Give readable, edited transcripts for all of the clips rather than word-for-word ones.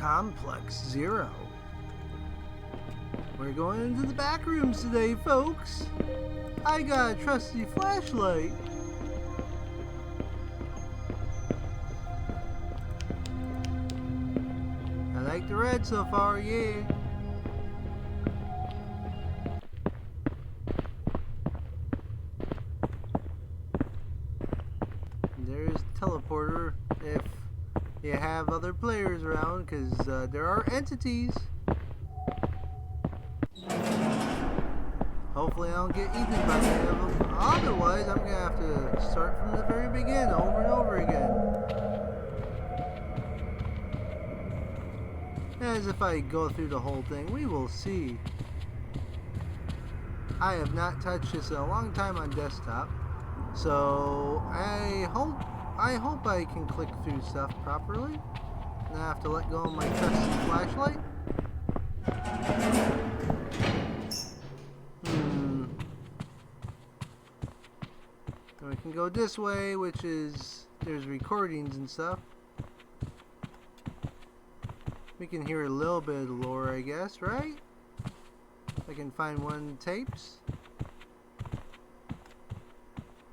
Complex 0. We're going into the back rooms today, folks. I got a trusty flashlight. I like the red so far, yeah. There's teleporter if you have other players around, because there are entities. Hopefully I don't get eaten by any of them. Otherwise, I'm going to have to start from the very beginning over and over again. As if I go through the whole thing, we will see. I have not touched this in a long time on desktop, so I hope I can click through stuff properly. And I have to let go of my trusty flashlight. And we can go this way, which is, there's recordings and stuff. We can hear a little bit of the lore, I guess, right? I can find one of the tapes.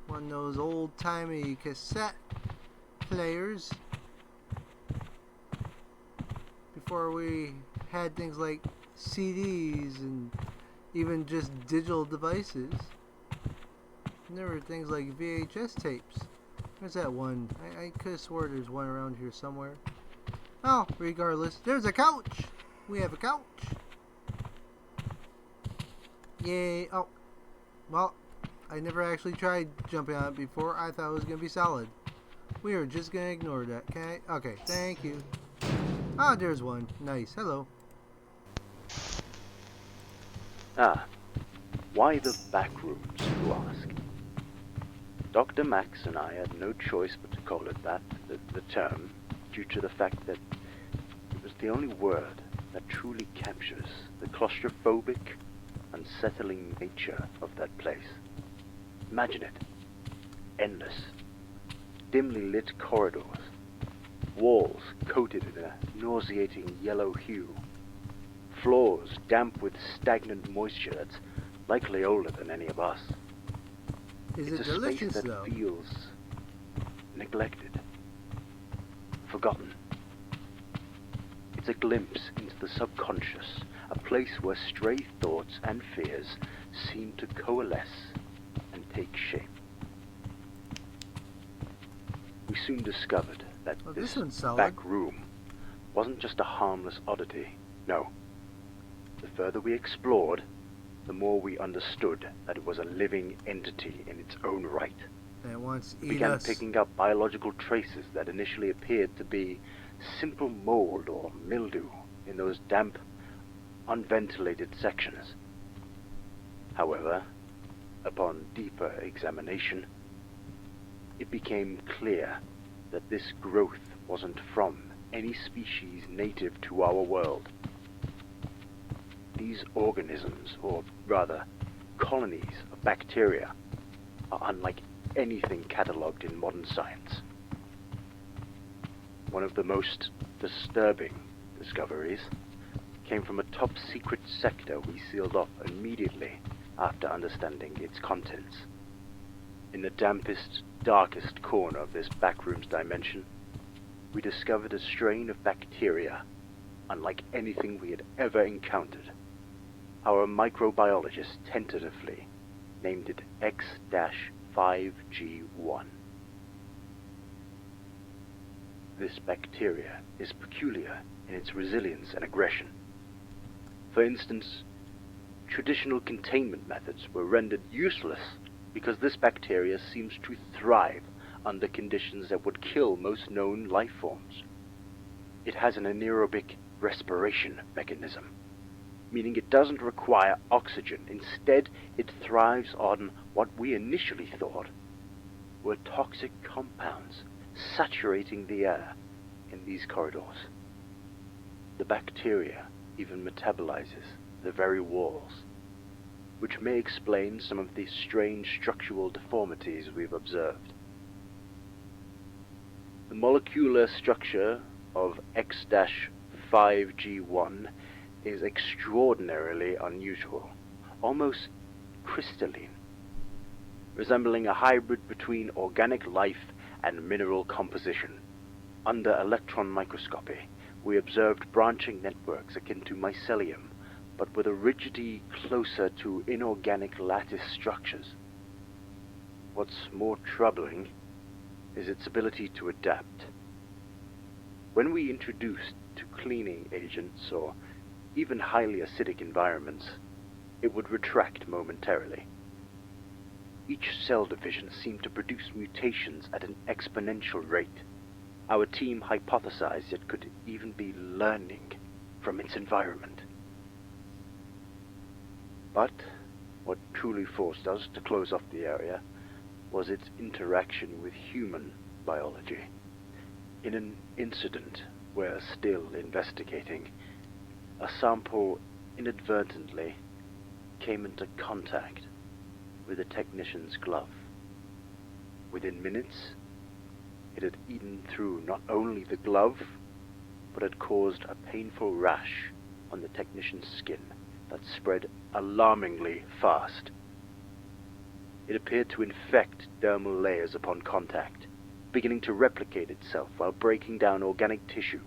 One of those old-timey cassette players. Before we had things like CDs and even just digital devices. And there were things like VHS tapes. Where's that one? I could have swore there's one around here somewhere. Oh, regardless, there's a couch! We have a couch! Yay! Oh, well, I never actually tried jumping on it before. I thought it was going to be solid. We are just going to ignore that, okay? Okay, thank you. Ah, there's one. Nice. Hello. Ah, why the backrooms, you ask? Dr. Max and I had no choice but to call it that, the term, due to the fact that it was the only word that truly captures the claustrophobic, unsettling nature of that place. Imagine it. Endless, dimly lit corridors, walls coated in a nauseating yellow hue, floors damp with stagnant moisture that's likely older than any of us. Is It's it a delicious, space that though? feels neglected, forgotten. It's a glimpse into the subconscious, a place where stray thoughts and fears seem to coalesce and take shape. We soon discovered that this back room wasn't just a harmless oddity. No. The further we explored, the more we understood that it was a living entity in its own right. And it wants to eat We began us. picking up biological traces that initially appeared to be simple mold or mildew in those damp, unventilated sections. However, upon deeper examination, it became clear that this growth wasn't from any species native to our world. These organisms, or rather, colonies of bacteria, are unlike anything catalogued in modern science. One of the most disturbing discoveries came from a top-secret sector we sealed off immediately after understanding its contents. In the dampest, darkest corner of this backroom's dimension, we discovered a strain of bacteria unlike anything we had ever encountered. Our microbiologist tentatively named it X-5G1. This bacteria is peculiar in its resilience and aggression. For instance, traditional containment methods were rendered useless because this bacteria seems to thrive under conditions that would kill most known life forms. It has an anaerobic respiration mechanism, meaning it doesn't require oxygen. Instead, it thrives on what we initially thought were toxic compounds saturating the air in these corridors. The bacteria even metabolizes the very walls, which may explain some of the strange structural deformities we've observed. The molecular structure of X-5 5G1 is extraordinarily unusual, almost crystalline, resembling a hybrid between organic life and mineral composition. Under electron microscopy, we observed branching networks akin to mycelium, but with a rigidity closer to inorganic lattice structures. What's more troubling is its ability to adapt. When we introduced to cleaning agents or even highly acidic environments, it would retract momentarily. Each cell division seemed to produce mutations at an exponential rate. Our team hypothesized it could even be learning from its environment. But what truly forced us to close off the area was its interaction with human biology. In an incident we're still investigating, a sample inadvertently came into contact with a technician's glove. Within minutes, it had eaten through not only the glove, but had caused a painful rash on the technician's skin that spread alarmingly fast. It appeared to infect dermal layers upon contact, beginning to replicate itself while breaking down organic tissue.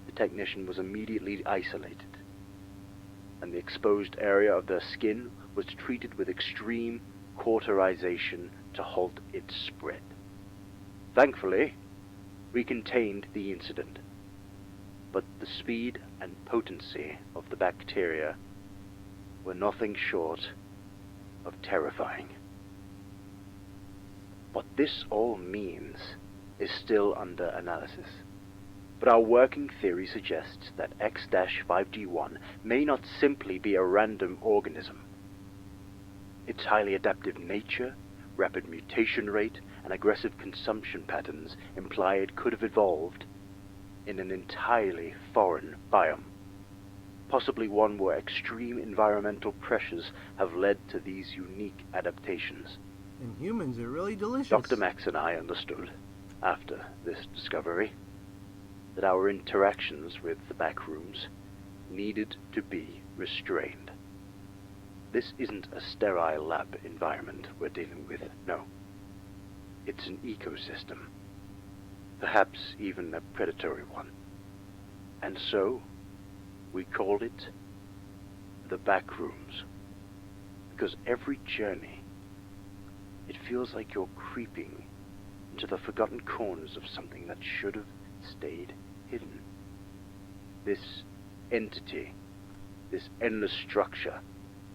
The technician was immediately isolated, and the exposed area of their skin was treated with extreme cauterization to halt its spread. Thankfully, we contained the incident, but the speed and potency of the bacteria were nothing short of terrifying. What this all means is still under analysis, but our working theory suggests that X-5G1 may not simply be a random organism. Its highly adaptive nature, rapid mutation rate, and aggressive consumption patterns imply it could have evolved in an entirely foreign biome, possibly one where extreme environmental pressures have led to these unique adaptations. And humans are really delicious. Dr. Max and I understood, after this discovery, that our interactions with the backrooms needed to be restrained. This isn't a sterile lab environment we're dealing with, no. It's an ecosystem, perhaps even a predatory one. And so, we called it the backrooms, because every journey, it feels like you're creeping into the forgotten corners of something that should have stayed hidden. This entity, this endless structure,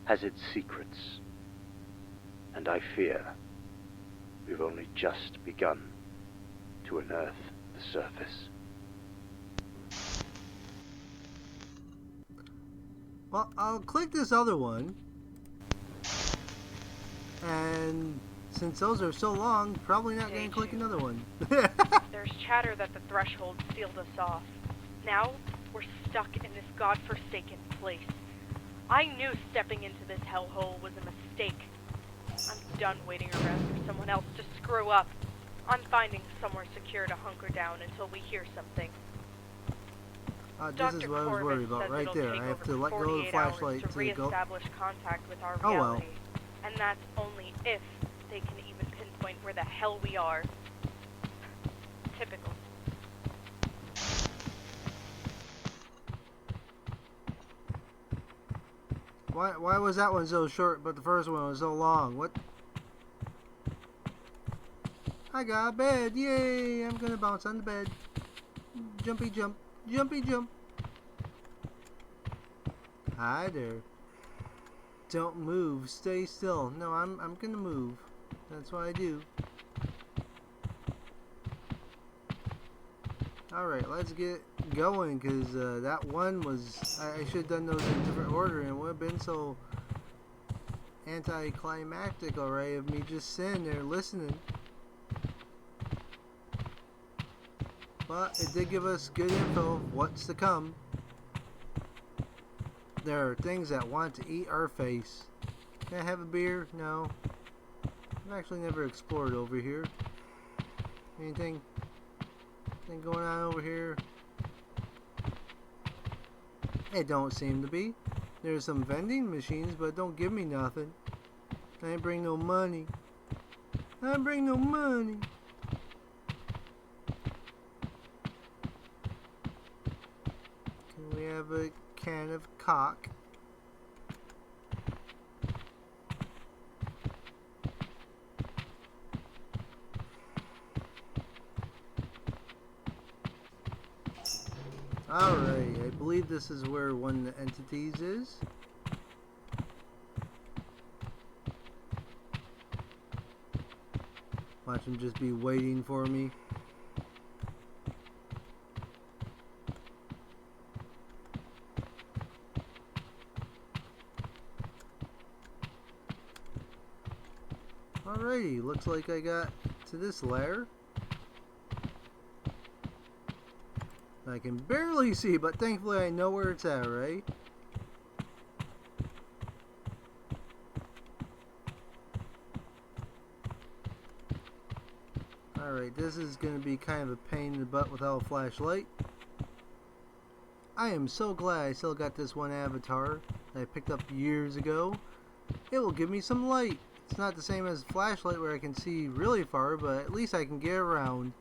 has its secrets, and I fear we've only just begun to unearth the surface. Well, I'll click this other one, and since those are so long, probably not going to click another one. There's chatter that the threshold sealed us off. Now, we're stuck in this godforsaken place. I knew stepping into this hellhole was a mistake. I'm done waiting around for someone else to screw up. I'm finding somewhere secure to hunker down until we hear something. This is what I was worried about right there. I have to let go of the flashlight to to go. reestablish contact with our Oh, reality. well. And that's only if they can even pinpoint where the hell we are. Typical. Why was that one so short, but the first one was so long? What? I got a bed! Yay! I'm gonna bounce on the bed. Jumpy jump. Jumpy jump. Hi there. Don't move. Stay still. No, I'm gonna move. That's what I do. Alright, let's get going, because that one was... I should have done those in different order, and it would have been so anticlimactic, alright, of me just sitting there listening. But it did give us good info of what's to come. There are things that want to eat our face. Can I have a beer? No. I've actually never explored over here. Anything going on over here? It don't seem to be. There's some vending machines, but don't give me nothing. I ain't bring no money. I ain't bring no money. Can we have a can of cock? Alright, I believe this is where one of the entities is. Watch him just be waiting for me. Alrighty, looks like I got to this lair. I can barely see, but thankfully I know where it's at, right? Alright, this is going to be kind of a pain in the butt without a flashlight. I am so glad I still got this one avatar that I picked up years ago. It will give me some light. It's not the same as a flashlight where I can see really far, but at least I can get around.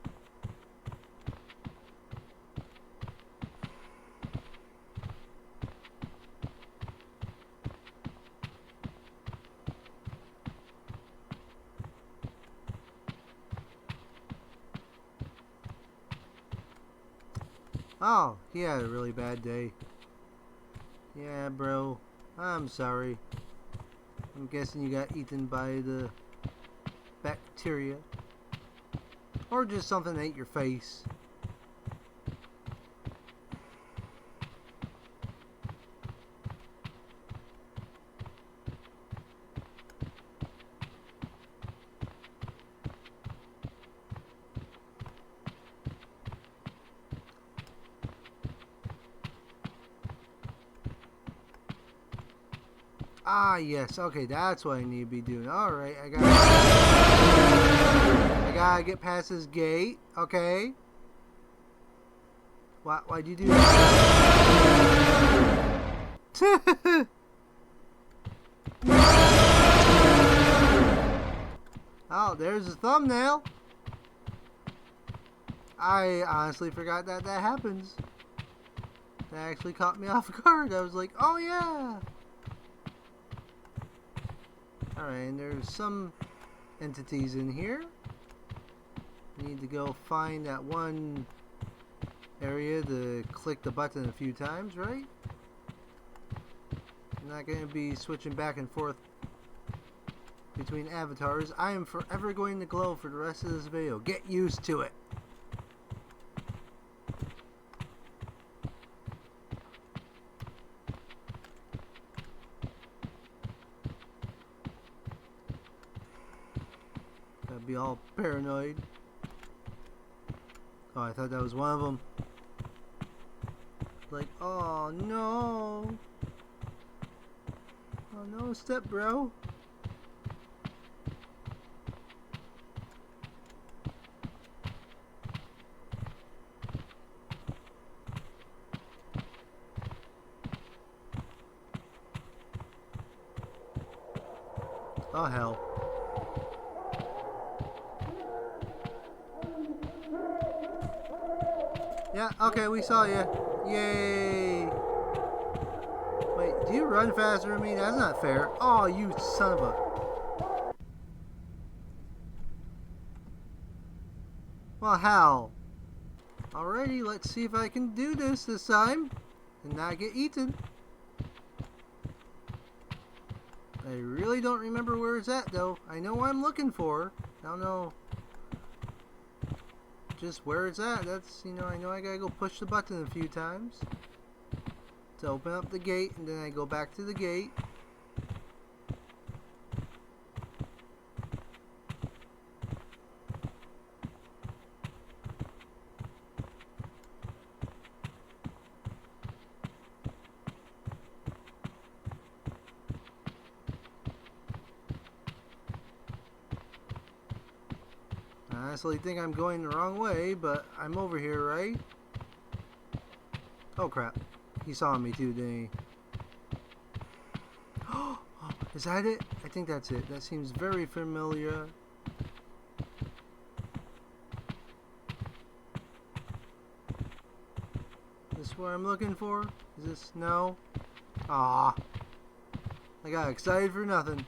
Oh, he had a really bad day. Yeah, bro. I'm sorry. I'm guessing you got eaten by the bacteria. Or just something ate your face. Ah, yes. Okay, that's what I need to be doing. Alright, I gotta get past this gate. Okay. Why'd you do that? Oh, there's the thumbnail. I honestly forgot that happens. That actually caught me off guard. I was like, oh yeah. Alright, and there's some entities in here. Need to go find that one area to click the button a few times, right? I'm not going to be switching back and forth between avatars. I am forever going to glow for the rest of this video. Get used to it. Be all paranoid. Oh, I thought that was one of them. Like, oh no. Oh no, step bro. Oh hell. Yeah, okay, we saw you. Yay! Wait, do you run faster than me? That's not fair. Oh, you son of a... Well, hell. Alrighty, let's see if I can do this time and not get eaten. I really don't remember where it's at, though. I know what I'm looking for. I don't know just where it's at. That's, you know, I know I gotta go push the button a few times to open up the gate, and then I go back to the gate. I honestly think I'm going the wrong way, but I'm over here, right? Oh crap. He saw me too, didn't he? Oh, is that it? I think that's it. That seems very familiar. This what I'm looking for? Is this? No? Ah, I got excited for nothing.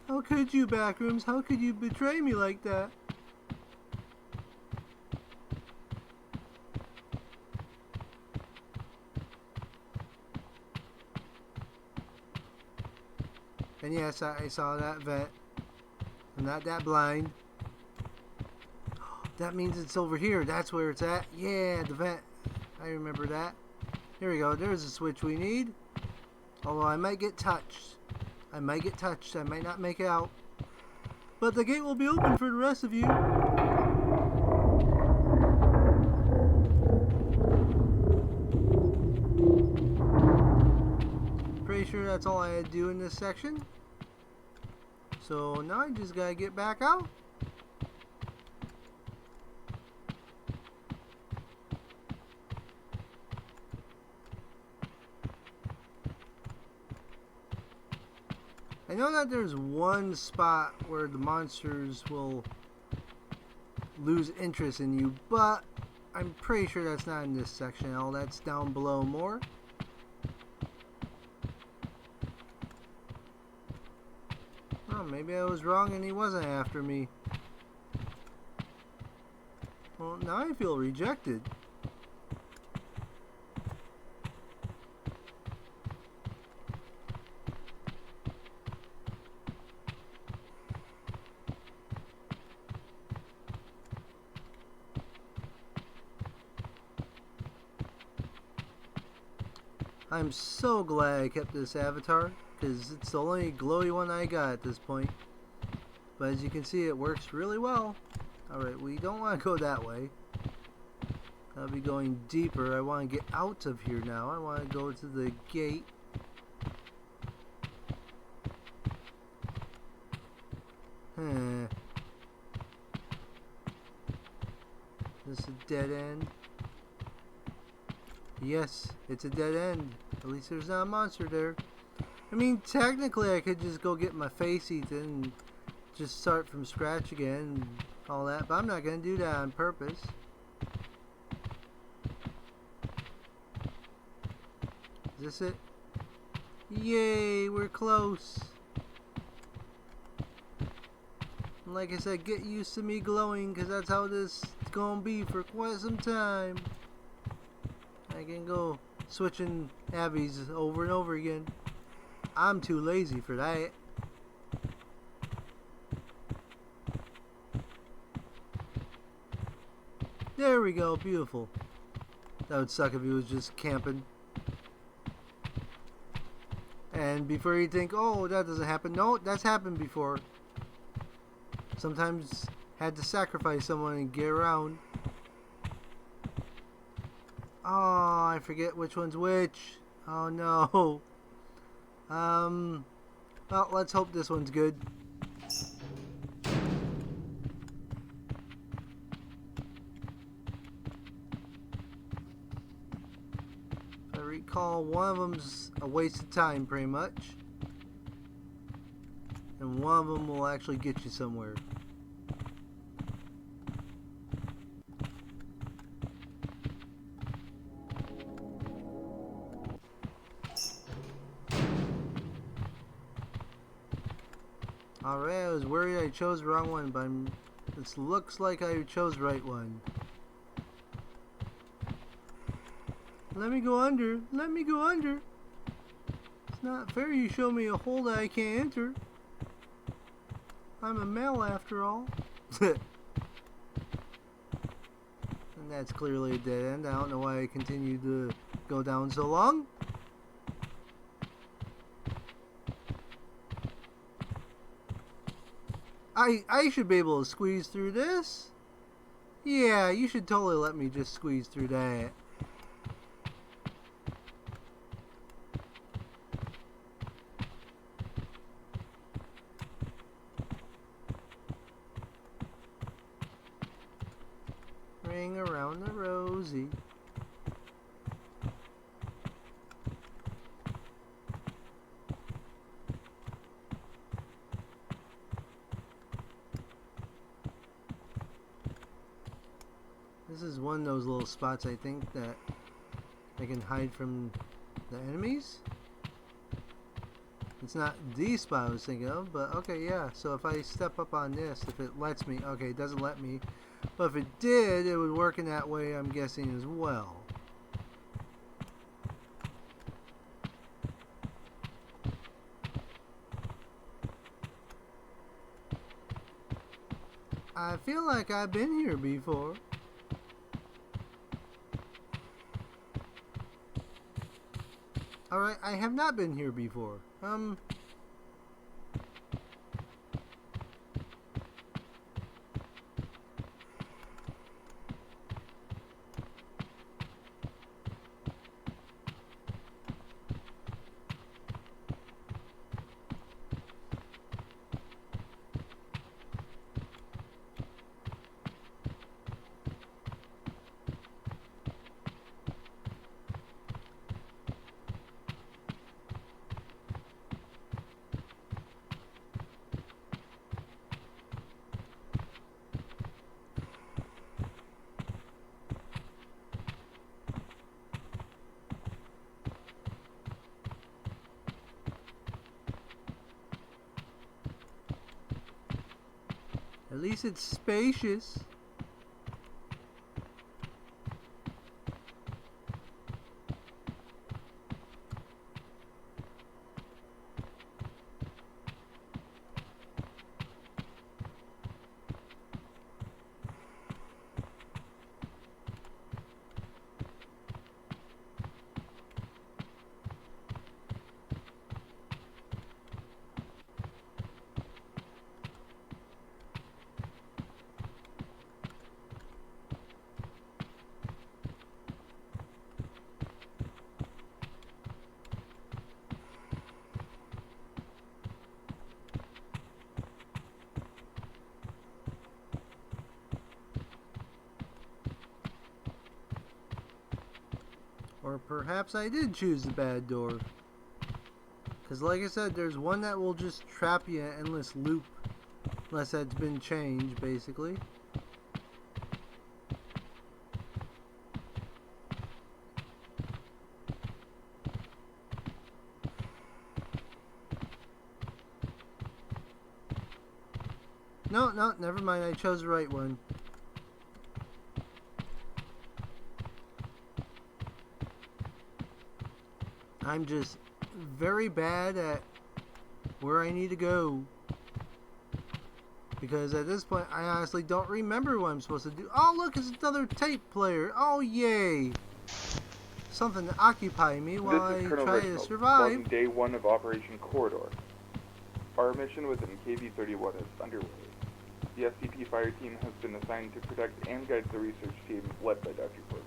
How could you, Backrooms? How could you betray me like that? And yes, I saw that vent. I'm not that blind. That means it's over here. That's where it's at. Yeah, the vent. I remember that. Here we go. There's the switch we need. Although I might get touched. I might get touched. I might not make it out. But the gate will be open for the rest of you. Pretty sure that's all I had to do in this section. So now I just gotta get back out. I know that there's one spot where the monsters will lose interest in you, but I'm pretty sure that's not in this section at all. That's down below more. Oh, maybe I was wrong and he wasn't after me. Well, now I feel rejected. I'm so glad I kept this avatar, because it's the only glowy one I got at this point. But as you can see, it works really well. Alright, we don't want to go that way. I'll be going deeper. I want to get out of here now. I want to go to the gate. This is a dead end. Yes, it's a dead end. At least there's not a monster there. I mean, technically I could just go get my face eaten and just start from scratch again and all that, but I'm not going to do that on purpose. Is this it? Yay, we're close. And like I said, get used to me glowing, because that's how this is going to be for quite some time. I can go switching abbeys over and over again. I'm too lazy for that. There we go, beautiful. That would suck if he was just camping. And before you think, oh, that doesn't happen. No, that's happened before. Sometimes had to sacrifice someone and get around. Oh, I forget which one's which. Oh no. Well, let's hope this one's good. If I recall, one of them's a waste of time, pretty much. And one of them will actually get you somewhere. Alright, I was worried I chose the wrong one, but this looks like I chose the right one. Let me go under. Let me go under. It's not fair you show me a hole that I can't enter. I'm a male after all. And that's clearly a dead end. I don't know why I continued to go down so long. I should be able to squeeze through this. Yeah, you should totally let me just squeeze through that. ring around the rosy. This is one of those little spots, I think, that I can hide from the enemies. It's not the spot I was thinking of, but okay, yeah. So if I step up on this, if it lets me, okay, it doesn't let me. But if it did, it would work in that way, I'm guessing, as well. I feel like I've been here before. Alright, I have not been here before. At least it's spacious. Or perhaps I did choose the bad door. Because like I said, there's one that will just trap you in an endless loop. Unless that's been changed, basically. No, never mind. I chose the right one. I'm just very bad at where I need to go. Because at this point, I honestly don't remember what I'm supposed to do. Oh, look, it's another tape player. Oh, yay. Something to occupy me while I try to survive. Logging day 1 of Operation Corridor. Our mission within KV-31 is underway. The SCP fire team has been assigned to protect and guide the research team led by Dr. Porter.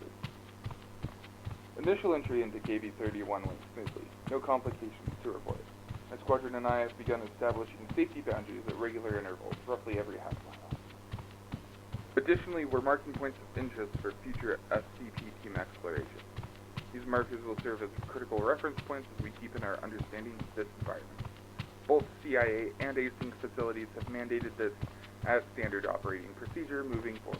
Initial entry into KV-31 went smoothly. No complications to report. My squadron and I have begun establishing safety boundaries at regular intervals, roughly every half mile. Additionally, we're marking points of interest for future SCP team exploration. These markers will serve as critical reference points as we deepen our understanding of this environment. Both CIA and async facilities have mandated this as standard operating procedure moving forward.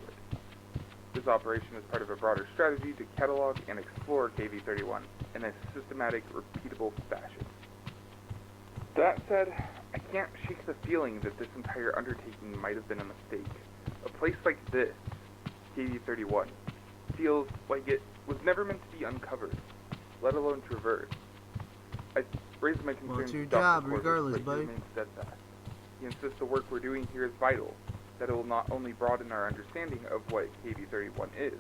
This operation is part of a broader strategy to catalog and explore KV-31 in a systematic, repeatable fashion. That said, I can't shake the feeling that this entire undertaking might have been a mistake. A place like this, KV-31, feels like it was never meant to be uncovered, let alone traversed. I raised my concerns Well, it's your to Dr. job, Corvus, regardless, but he buddy. remains steadfast. He insists the work we're doing here is vital, that it will not only broaden our understanding of what KV-31 is,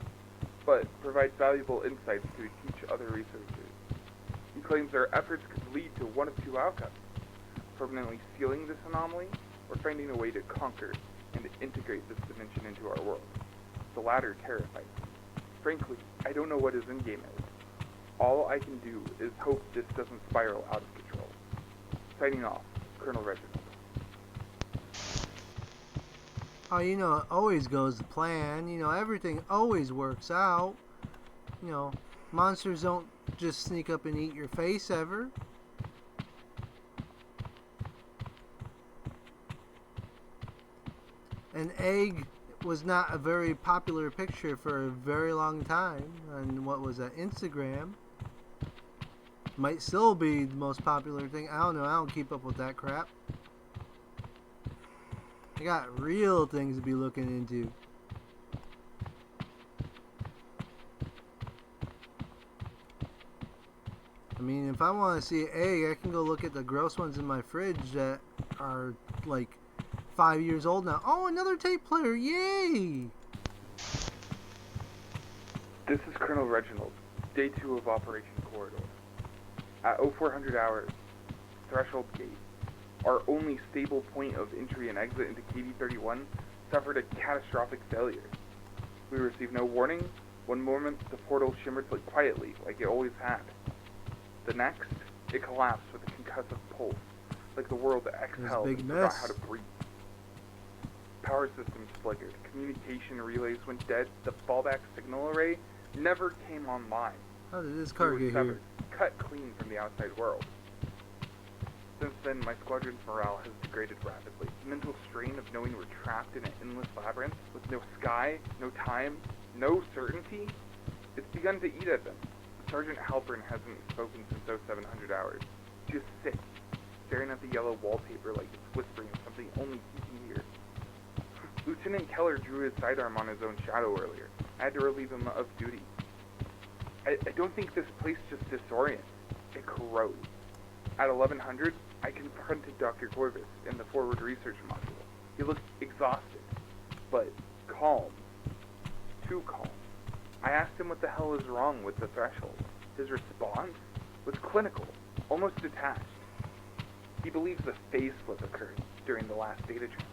but provide valuable insights to teach other researchers. He claims our efforts could lead to one of two outcomes: permanently sealing this anomaly, or finding a way to conquer and integrate this dimension into our world. The latter terrifies me. Frankly, I don't know what his endgame is. All I can do is hope this doesn't spiral out of control. Signing off, Colonel Reginald. Oh, you know, it always goes to plan. You know, everything always works out. You know, monsters don't just sneak up and eat your face ever. An egg was not a very popular picture for a very long time on what was that, Instagram. Might still be the most popular thing. I don't know. I don't keep up with that crap. I got real things to be looking into. I mean, if I want to see an egg, I can go look at the gross ones in my fridge that are like 5 years old now. Oh, another tape player! Yay! This is Colonel Reginald, Day 2 of Operation Corridor. At 0400 hours, Threshold Gate, our only stable point of entry and exit into KD-31, suffered a catastrophic failure. We received no warning. One moment, the portal shimmered quietly, like it always had. The next, it collapsed with a concussive pulse, like the world exhaled and forgot how to breathe. Power systems flickered, communication relays went dead, the fallback signal array never came online. How did this car get here? Cut clean from the outside world. Since then, my squadron's morale has degraded rapidly. The mental strain of knowing we're trapped in an endless labyrinth with no sky, no time, no certainty, it's begun to eat at them. Sergeant Halpern hasn't spoken since 0700 hours. Just sits, staring at the yellow wallpaper like it's whispering something only he can hear. Lieutenant Keller drew his sidearm on his own shadow earlier. I had to relieve him of duty. I don't think this place just disorients. It corrodes. At 1100, I confronted Dr. Corvus in the forward research module. He looked exhausted, but calm. Too calm. I asked him what the hell is wrong with the threshold. His response was clinical, almost detached. He believes a phase flip occurred during the last data transmission.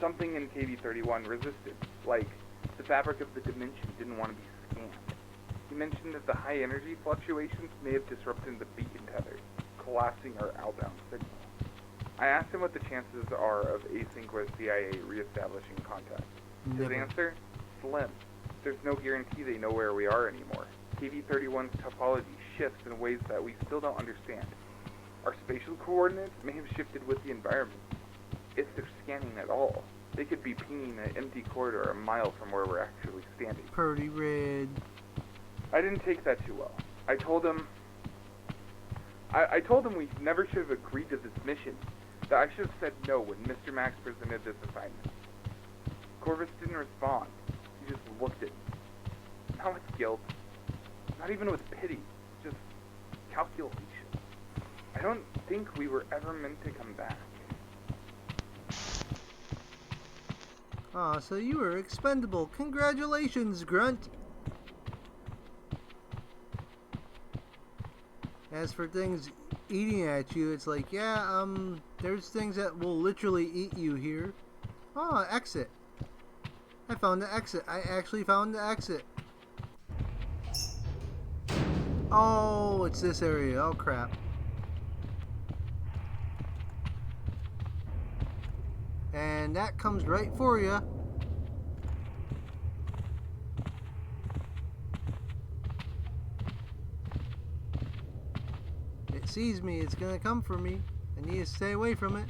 Something in KD-31 resisted, like the fabric of the dimension didn't want to be scanned. He mentioned that the high energy fluctuations may have disrupted the beacon tether, collapsing our outbound signal. I asked him what the chances are of async with CIA reestablishing contact. His answer? Slim. There's no guarantee they know where we are anymore. KD-31's topology shifts in ways that we still don't understand. Our spatial coordinates may have shifted with the environment. If they're scanning at all, they could be pinging an empty corridor a mile from where we're actually standing. Pretty red. I didn't take that too well. I told him we never should have agreed to this mission, that I should have said no when Mr. Max presented this assignment. Corvus didn't respond. He just looked at me. Not with guilt, not even with pity, just calculation. I don't think we were ever meant to come back. Aw, so you were expendable. Congratulations, Grunt. As for things eating at you, it's like, yeah, there's things that will literally eat you here. Oh, exit. I found the exit. I actually found the exit. Oh, it's this area. Oh, crap. And that comes right for you. It sees me. It's gonna come for me. I need to stay away from it.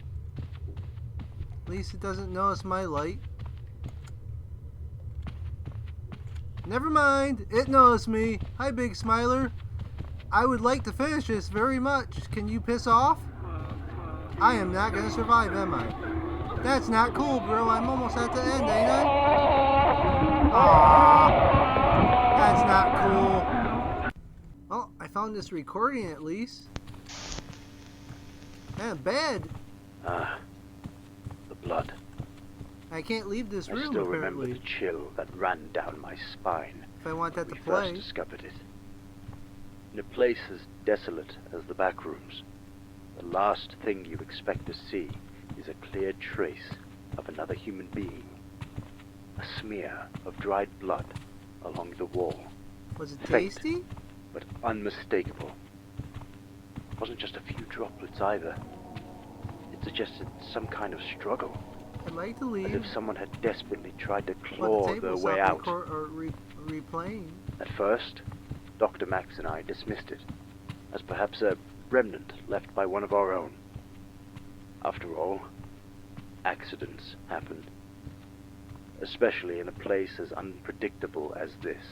At least it doesn't notice my light. Never mind. It knows me. Hi, Big Smiler. I would like to finish this very much. Can you piss off? I am not gonna survive, am I? That's not cool, bro. I'm almost at the end, ain't I? Aww. That's not cool. Well, I found this recording at least. And bed. Ah, the blood. I can't leave this room, I still apparently. remember the chill that ran down my spine If I want that when to we play. first discovered it. In a place as desolate as the backrooms, the last thing you expect to see is a clear trace of another human being. A smear of dried blood along the wall. Was it Faint, tasty? but unmistakable. It wasn't just a few droplets either. It suggested some kind of struggle. I'd like to as leave, if someone had desperately tried to but the claw their table way stopped out. replaying. At first, Dr. Max and I dismissed it as perhaps a remnant left by one of our own. After all, accidents happen, especially in a place as unpredictable as this.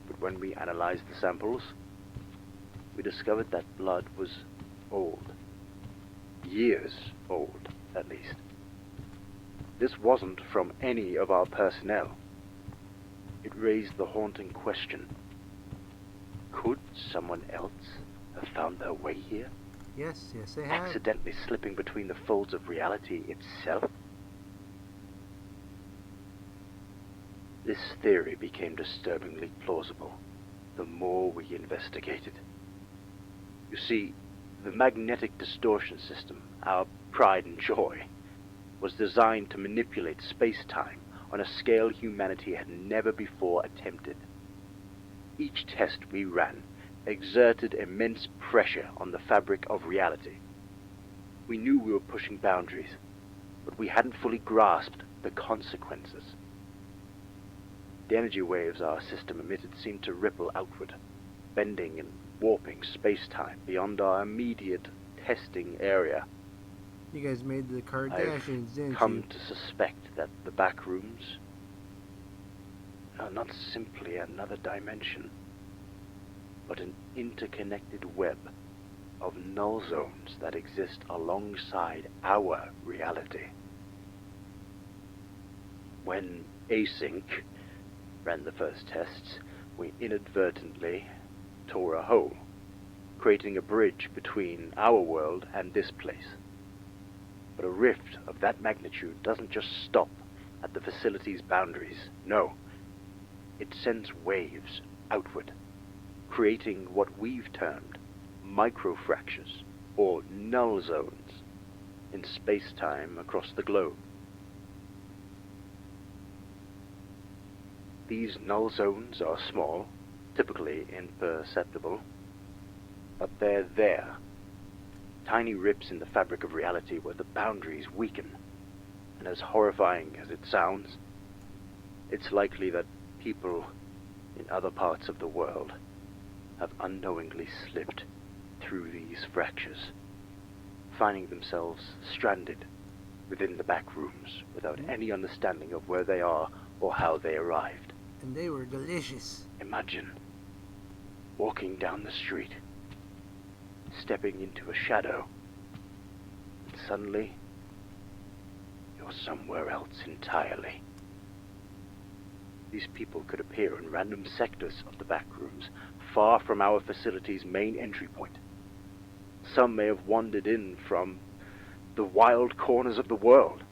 But when we analyzed the samples, we discovered that blood was old. Years old, at least. This wasn't from any of our personnel. It raised the haunting question: could someone else have found their way here? Yes, they have. Accidentally slipping between the folds of reality itself? This theory became disturbingly plausible the more we investigated. You see, the magnetic distortion system, our pride and joy, was designed to manipulate space-time on a scale humanity had never before attempted. Each test we ran exerted immense pressure on the fabric of reality. We knew we were pushing boundaries, but we hadn't fully grasped the consequences. The energy waves our system emitted seemed to ripple outward, bending and warping space-time beyond our immediate testing area. You guys made the Kardashians, didn't Come you? to suspect that the backrooms are not simply another dimension, but an interconnected web of null zones that exist alongside our reality. When Async ran the first tests, we inadvertently tore a hole, creating a bridge between our world and this place. But a rift of that magnitude doesn't just stop at the facility's boundaries. No, it sends waves outward, creating what we've termed microfractures, or null zones, in space-time across the globe. These null zones are small, typically imperceptible, but they're there. Tiny rips in the fabric of reality where the boundaries weaken. And as horrifying as it sounds, it's likely that people in other parts of the world have unknowingly slipped through these fractures, finding themselves stranded within the back rooms without any understanding of where they are or how they arrived. And they were delicious. Imagine walking down the street, stepping into a shadow, and suddenly you're somewhere else entirely. These people could appear in random sectors of the back rooms, far from our facility's main entry point. Some may have wandered in from the wild corners of the world.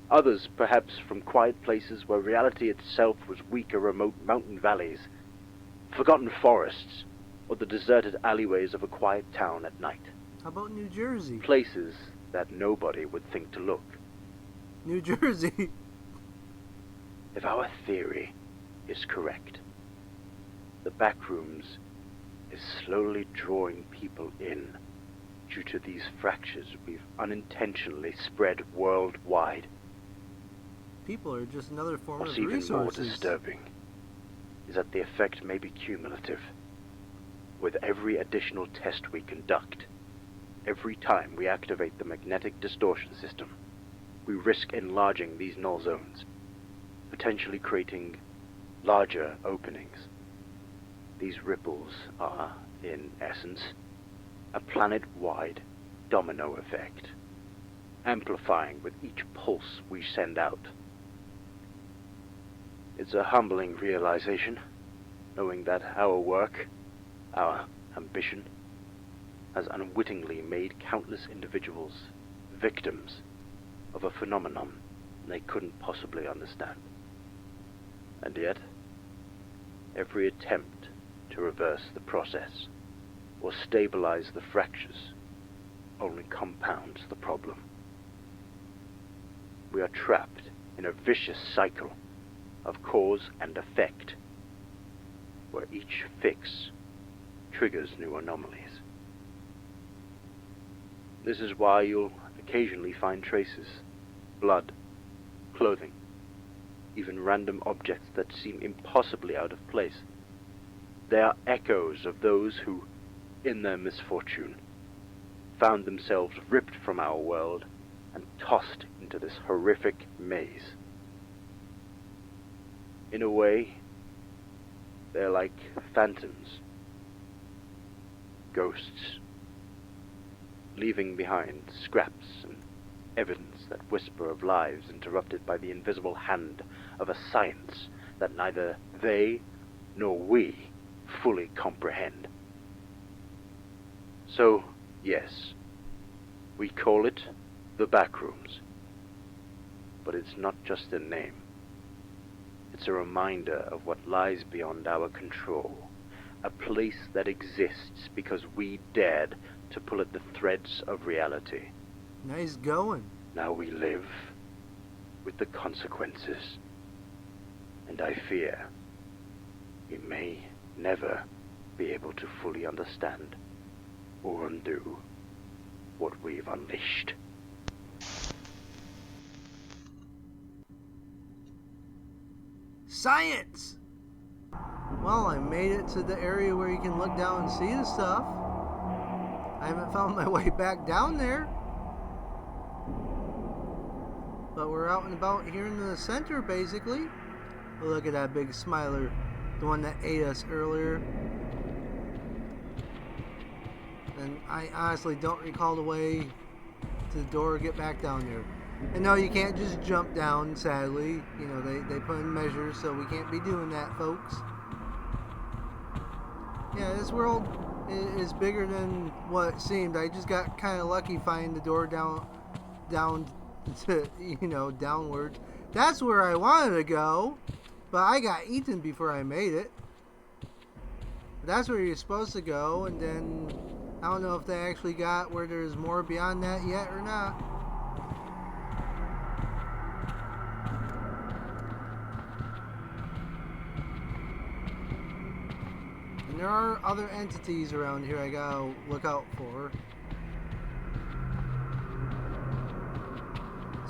Others, perhaps, from quiet places where reality itself was weaker, remote mountain valleys, forgotten forests, or the deserted alleyways of a quiet town at night. How about New Jersey? Places that nobody would think to look. New Jersey. If our theory is correct, the backrooms is slowly drawing people in due to these fractures we've unintentionally spread worldwide. People are just another form What's of even more resources. disturbing is that the effect may be cumulative. With every additional test we conduct, every time we activate the magnetic distortion system, we risk enlarging these null zones, potentially creating larger openings. These ripples are, in essence, a planet-wide domino effect, amplifying with each pulse we send out. It's a humbling realization, knowing that our work, our ambition, has unwittingly made countless individuals victims of a phenomenon they couldn't possibly understand. And yet, every attempt to reverse the process or stabilize the fractures only compounds the problem. We are trapped in a vicious cycle of cause and effect, where each fix triggers new anomalies. This is why you'll occasionally find traces, blood, clothing, even random objects that seem impossibly out of place. They are echoes of those who, in their misfortune, found themselves ripped from our world and tossed into this horrific maze. In a way, they're like phantoms, ghosts, leaving behind scraps and evidence that whisper of lives interrupted by the invisible hand of a science that neither they nor we fully comprehend. So, yes, we call it the backrooms. But it's not just a name. It's a reminder of what lies beyond our control. A place that exists because we dared to pull at the threads of reality. Nice going. Now we live with the consequences. And I fear we may never be able to fully understand or undo what we've unleashed. Science! Well, I made it to the area where you can look down and see the stuff. I haven't found my way back down there. But we're out and about here in the center, basically. Oh, look at that big smiler. The one that ate us earlier. And I honestly don't recall the way to the door or get back down there. And no, you can't just jump down, sadly. You know, they put in measures, so we can't be doing that, folks. Yeah, this world is bigger than what it seemed. I just got kind of lucky finding the door down to, you know, downwards. That's where I wanted to go, but I got eaten before I made it. That's where you're supposed to go, and then I don't know if they actually got where there's more beyond that yet or not. And there are other entities around here I gotta look out for.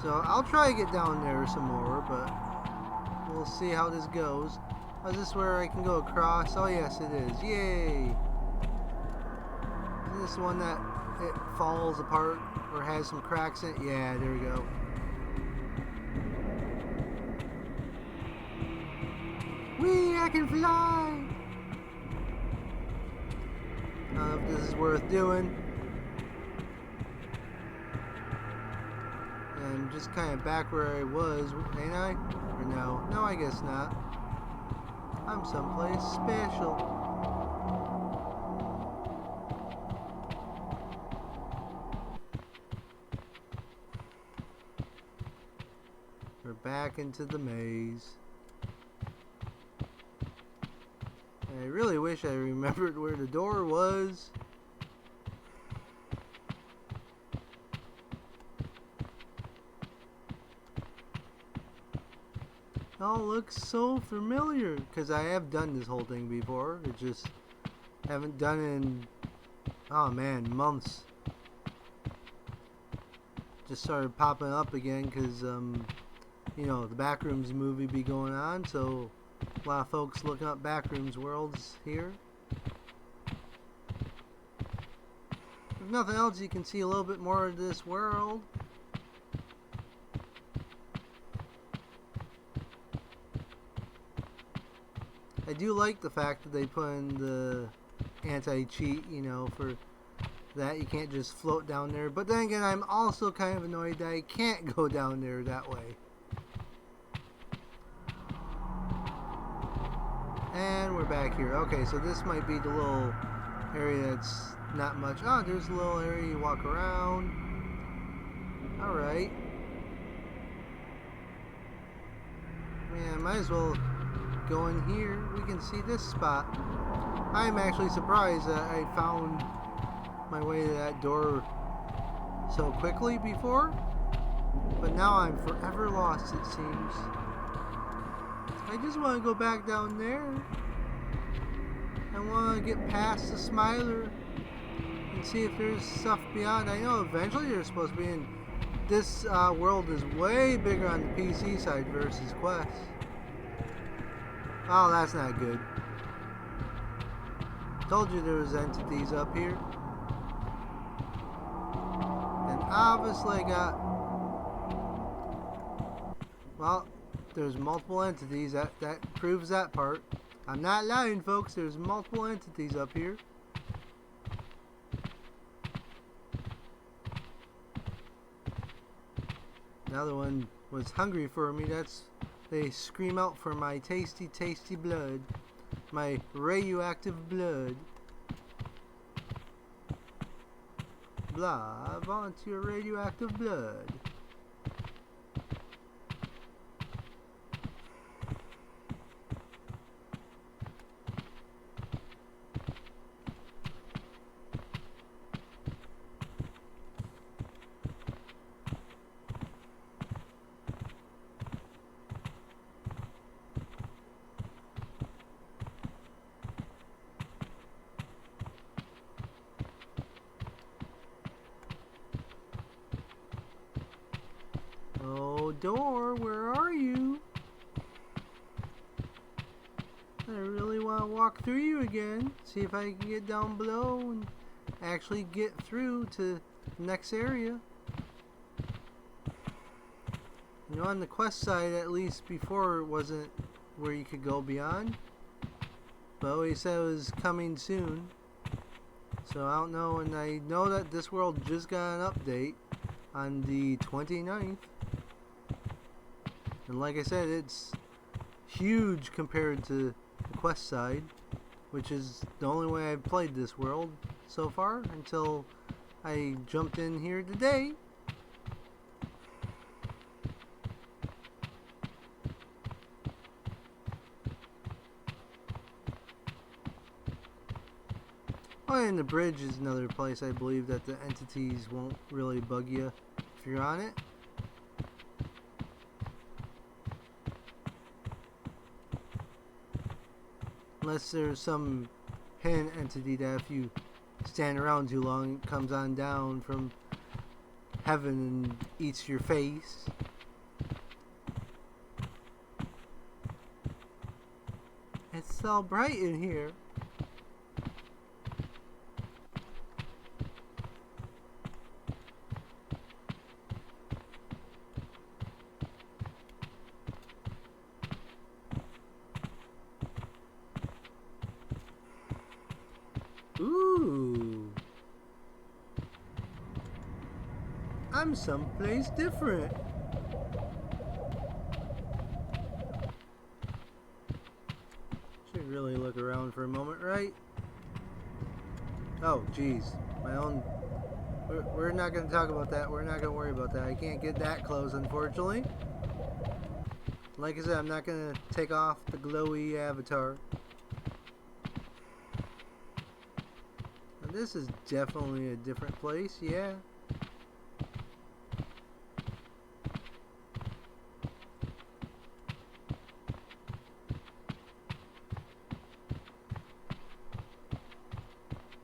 So I'll try to get down there some more, but we'll see how this goes. Oh, is this where I can go across? Oh yes, it is. Yay! Is this one that it falls apart or has some cracks in it? Yeah, there we go. Whee! I can fly! I don't know if this is worth doing. I'm just kind of back where I was, ain't I? Or no? No, I guess not. I'm someplace special. We're back into the maze. I really wish I remembered where the door was. It all looks so familiar because I have done this whole thing before. It just haven't done it in, oh man, months. Just started popping up again because you know, the Backrooms movie be going on, so a lot of folks looking up Backrooms worlds here. If nothing else, you can see a little bit more of this world. I do like the fact that they put in the anti-cheat, you know, for that you can't just float down there. But then again, I'm also kind of annoyed that I can't go down there that way. And we're back here. Okay, so this might be the little area that's not much. Oh, there's a little area you walk around. Alright. Man, might as well go in here. We can see this spot. I'm actually surprised that I found my way to that door so quickly before. But now I'm forever lost, it seems. I just want to go back down there. I want to get past the smiler and see if there's stuff beyond. I know eventually there's supposed to be an this world is way bigger on the PC side versus Quest. Oh, that's not good. Told you there was entities up here. And obviously I got... Well, there's multiple entities. That proves that part. I'm not lying, folks. There's multiple entities up here. Another one was hungry for me. They scream out for my tasty, tasty blood. My radioactive blood. Blah, I want your radioactive blood. Oh, door, where are you? I really want to walk through you again. See if I can get down below and actually get through to the next area. You know, on the quest side, at least before, it wasn't where you could go beyond. But he said it was coming soon. So I don't know, and I know that this world just got an update on the 29th. And like I said, it's huge compared to the quest side, which is the only way I've played this world so far until I jumped in here today. Oh, and the bridge is another place I believe that the entities won't really bug you if you're on it. Unless there's some hidden entity that if you stand around too long, it comes on down from heaven and eats your face. It's so bright in here. Ooh. I'm someplace different. Should really look around for a moment, right? Oh, geez. My own... We're not going to talk about that. We're not going to worry about that. I can't get that close, unfortunately. Like I said, I'm not going to take off the glowy avatar. This is definitely a different place, yeah.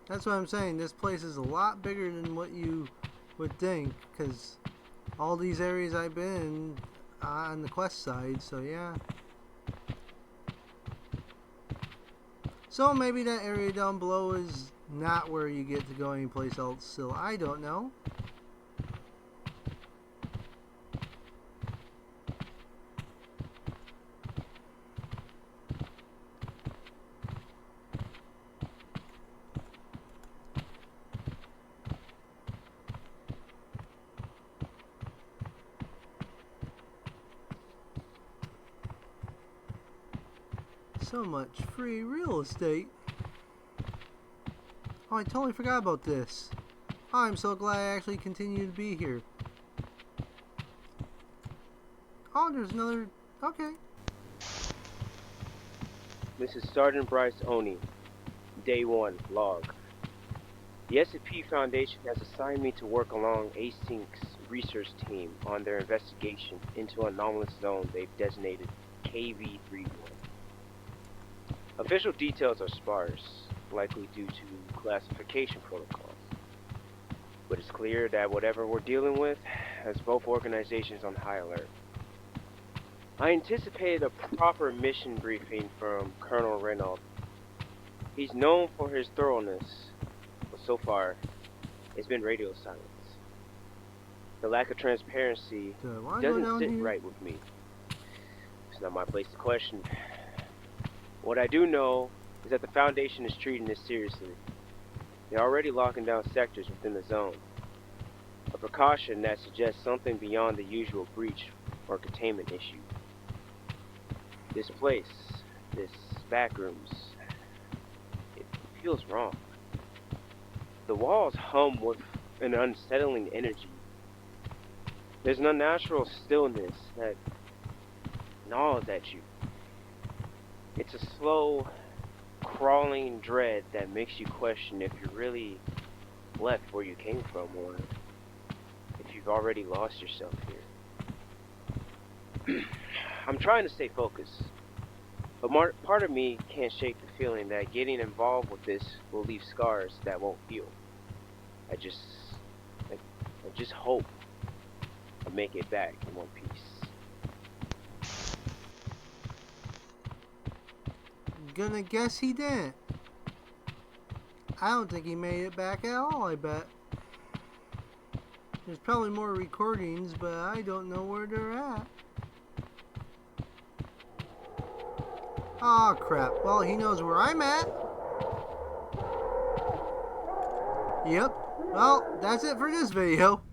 That's what I'm saying. This place is a lot bigger than what you would think, because all these areas I've been on the quest side, so yeah. So maybe that area down below is not where you get to go anyplace else still. I don't know. So much free real estate. Oh, I totally forgot about this. Oh, I'm so glad I actually continue to be here. Oh, there's another... Okay. Mrs. Sergeant Bryce Oney, Day 1, log. The S&P Foundation has assigned me to work along Async's research team on their investigation into an anomalous zone they've designated KV31. Official details are sparse, likely due to classification protocols. but it's clear that whatever we're dealing with has both organizations on high alert. I anticipated a proper mission briefing from Colonel Reynolds. He's known for his thoroughness, but so far, it's been radio silence. The lack of transparency Do I want to go doesn't down sit here? right with me. It's not my place to question. What I do know is that the Foundation is treating this seriously. They're already locking down sectors within the zone. A precaution that suggests something beyond the usual breach or containment issue. This place, this backrooms, it feels wrong. The walls hum with an unsettling energy. There's an unnatural stillness that gnaws at you. It's a slow, crawling dread that makes you question if you're really left where you came from, or if you've already lost yourself here. I'm trying to stay focused, but part of me can't shake the feeling that getting involved with this will leave scars that won't heal. I just hope I make it back in one piece. Gonna guess he didn't. I don't think he made it back at all, I bet. There's probably more recordings, but I don't know where they're at. Aw, crap. Well, he knows where I'm at. Yep. Well, that's it for this video.